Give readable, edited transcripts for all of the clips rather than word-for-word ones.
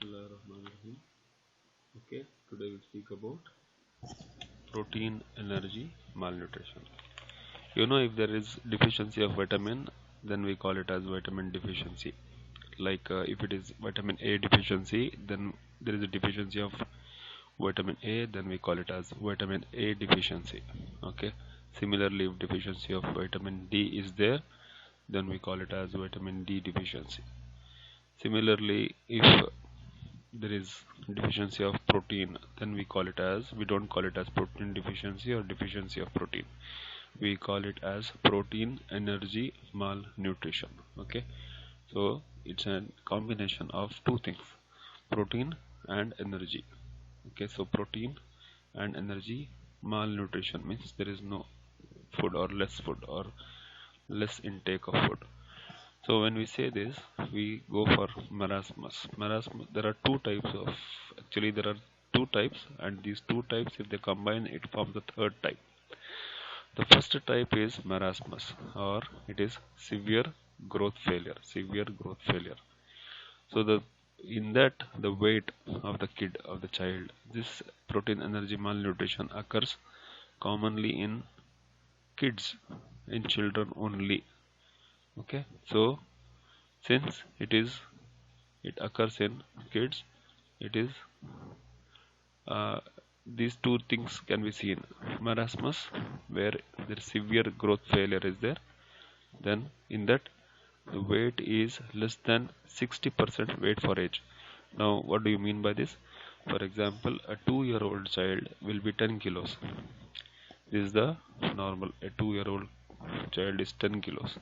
Bismillahirrahmanirrahim. Okay, today we'll speak about protein, energy, malnutrition. If there is deficiency of vitamin, then we call it as vitamin deficiency. Like if it is vitamin A deficiency, then there is a deficiency of vitamin A, then we call it as vitamin A deficiency. Okay. Similarly, if deficiency of vitamin D is there, then we call it as vitamin D deficiency. Similarly, if there is deficiency of protein, then we don't call it as protein deficiency or deficiency of protein. We call it as protein energy malnutrition. Okay, so it's a combination of two things, protein and energy. Okay, so protein and energy malnutrition means there is no food or less intake of food. So when we say this, we go for marasmus. Marasmus, there are two types, and these two types, if they combine, it forms the third type. The first type is marasmus, or it is severe growth failure. Severe growth failure. So in that the weight of the child, this protein energy malnutrition occurs commonly in kids, in children only. Okay, so since it occurs in kids, it is these two things can be seen: marasmus, where the severe growth failure is there, then in that the weight is less than 60% weight for age. Now what do you mean by this? For example, a 2-year-old child will be 10 kilos. This is the normal. A 2-year-old child is 10 kilos.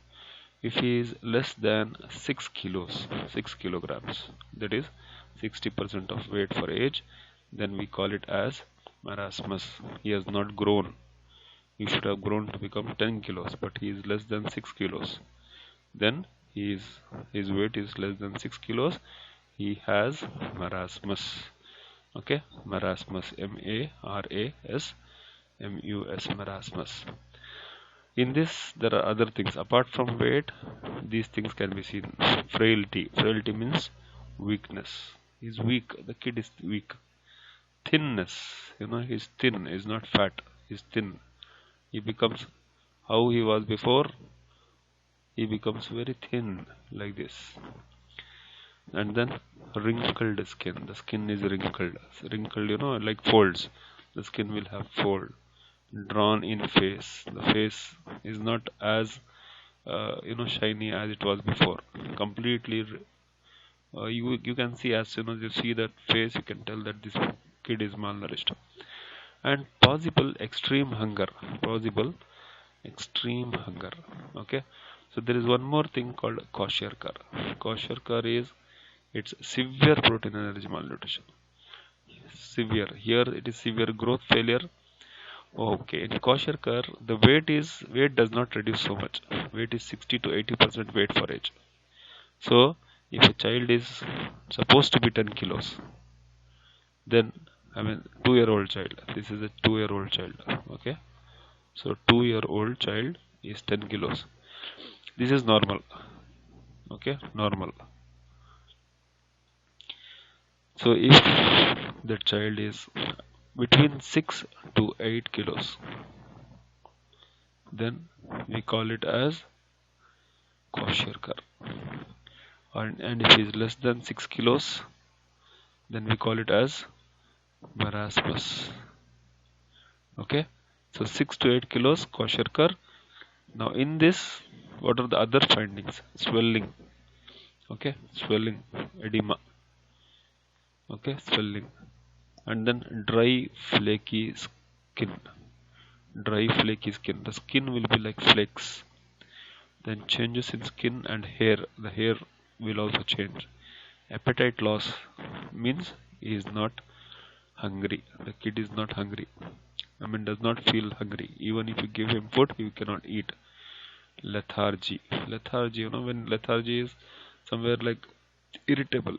If he is less than 6 kilos, 6 kilograms, that is 60% of weight for age, then we call it as marasmus. He has not grown. He should have grown to become 10 kilos, but he is less than 6 kilos. Then his weight is less than 6 kilos. He has marasmus. Okay, marasmus, M-A-R-A-S-M-U-S, marasmus. In this, there are other things apart from weight. These things can be seen. Frailty. Frailty means weakness. He's weak. The kid is weak. Thinness. He's thin. He's not fat. He's thin. He becomes how he was before. He becomes very thin, like this. And then wrinkled skin. The skin is wrinkled. Wrinkled, like folds. The skin will have fold. Drawn in face. The face is not as shiny as it was before. Completely, you can see, as soon as you see that face, you can tell that this kid is malnourished. And possible extreme hunger. Possible extreme hunger. Okay. So there is one more thing called kwashiorkor. Kwashiorkor is it's severe protein energy malnutrition. Severe. Here it is severe growth failure. Okay, in kwashiorkor, the weight does not reduce so much. Weight is 60 to 80% weight for age. So if a child is supposed to be 10 kilos, then 2-year-old child. This is a 2-year-old child. Okay, so 2-year-old child is 10 kilos. This is normal. Okay, normal. So if the child is between 6 to 8 kilos, then we call it as kwashiorkor. And if he is less than 6 kilos, then we call it as marasmus. Okay, so 6 to 8 kilos kwashiorkor. Now in this, what are the other findings? Swelling. Okay, swelling, edema. Okay, swelling. And then dry flaky skin. Dry flaky skin. The skin will be like flakes. Then changes in skin and hair. The hair will also change. Appetite loss means he is not hungry. The kid is not hungry. Does not feel hungry. Even if you give him food, he cannot eat. Lethargy. Lethargy, when lethargy is somewhere like irritable.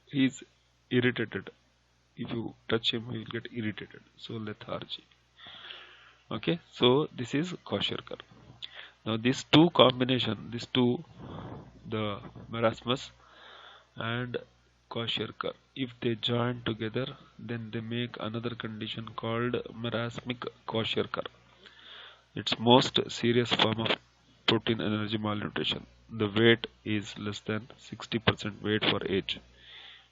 He's irritated. If you touch him, he will get irritated. So lethargy. Okay, so this is kwashiorkor. Now these two combination, the marasmus and kwashiorkor. If they join together, then they make another condition called marasmic kwashiorkor. It's most serious form of protein energy malnutrition. The weight is less than 60% weight for age.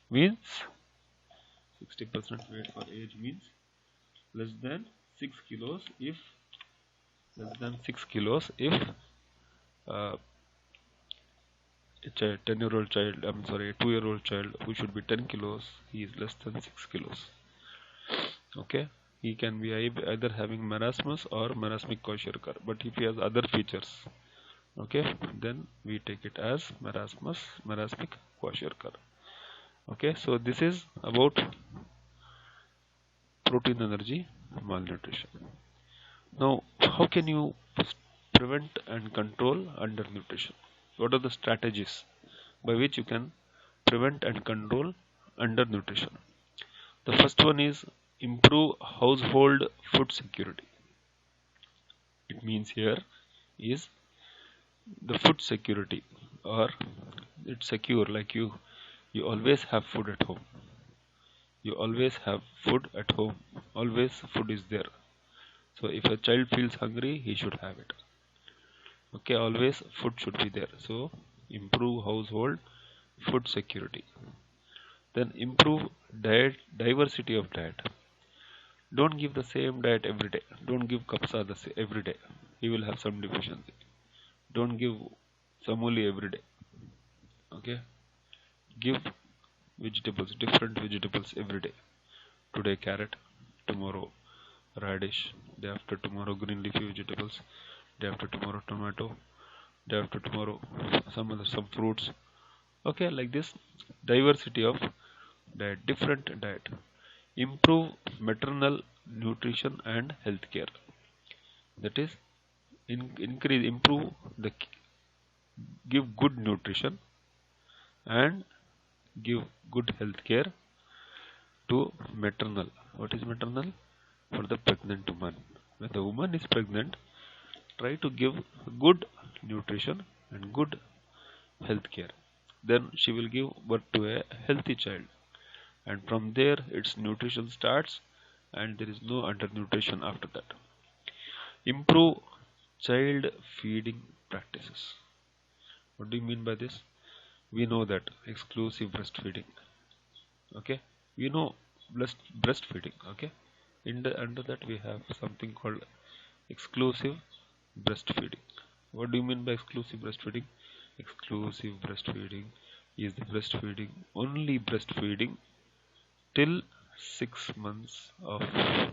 Means 60% weight for age means less than 6 kilos if less than 6 kilos if uh, a 10-year-old child, I'm sorry, a 2-year-old child who should be 10 kilos, he is less than 6 kilos. Okay, he can be either having marasmus or marasmic kwashiorkor, but if he has other features, okay, then we take it as marasmic kwashiorkor. Okay, so this is about protein energy malnutrition. Now, how can you prevent and control undernutrition? What are the strategies by which you can prevent and control undernutrition? The first one is improve household food security. It means here is the food security, or it's secure, like you always have food at home. You always have food at home. Always food is there. So if a child feels hungry, he should have it. Okay, always food should be there. So improve household food security. Then improve diversity of diet. Don't give the same diet every day. Don't give kapsa every day. He will have some deficiency. Don't give samoli every day. Okay, give vegetables, different vegetables every day. Today carrot, tomorrow radish, day after tomorrow green leafy vegetables, day after tomorrow tomato, day after tomorrow some fruits. Okay, like this, diversity of diet, different diet. Improve maternal nutrition and health care. That is, improve the give good nutrition and give good health care to maternal. What is maternal? For the pregnant woman. When the woman is pregnant, try to give good nutrition and good health care. Then she will give birth to a healthy child, and from there its nutrition starts, and there is no undernutrition after that. Improve child feeding practices. What do you mean by this? We know that exclusive breastfeeding. Okay, we know breastfeeding. Okay, under that we have something called exclusive breastfeeding. What do you mean by exclusive breastfeeding? Exclusive breastfeeding is the breastfeeding, only breastfeeding till 6 months of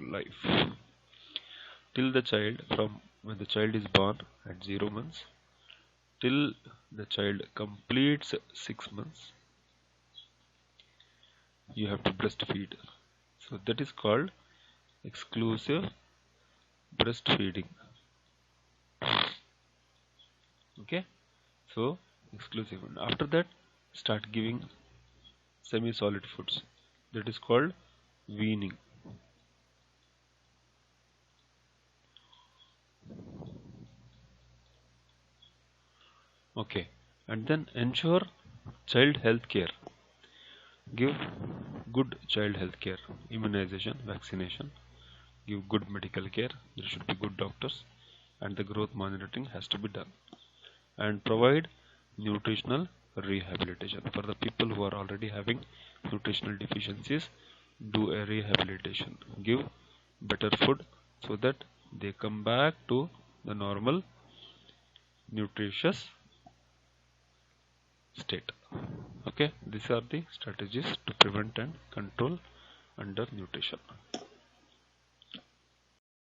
life. Till the child, from when the child is born at 0 months till the child completes 6 months, you have to breastfeed. So that is called exclusive breastfeeding. Okay, so exclusive. And after that, start giving semi-solid foods. That is called weaning. Okay, and then ensure child health care. Give good child health care, immunization, vaccination. Give good medical care. There should be good doctors, and the growth monitoring has to be done. And provide nutritional rehabilitation for the people who are already having nutritional deficiencies. Do a rehabilitation. Give better food so that they come back to the normal nutritious state. Okay, these are the strategies to prevent and control undernutrition.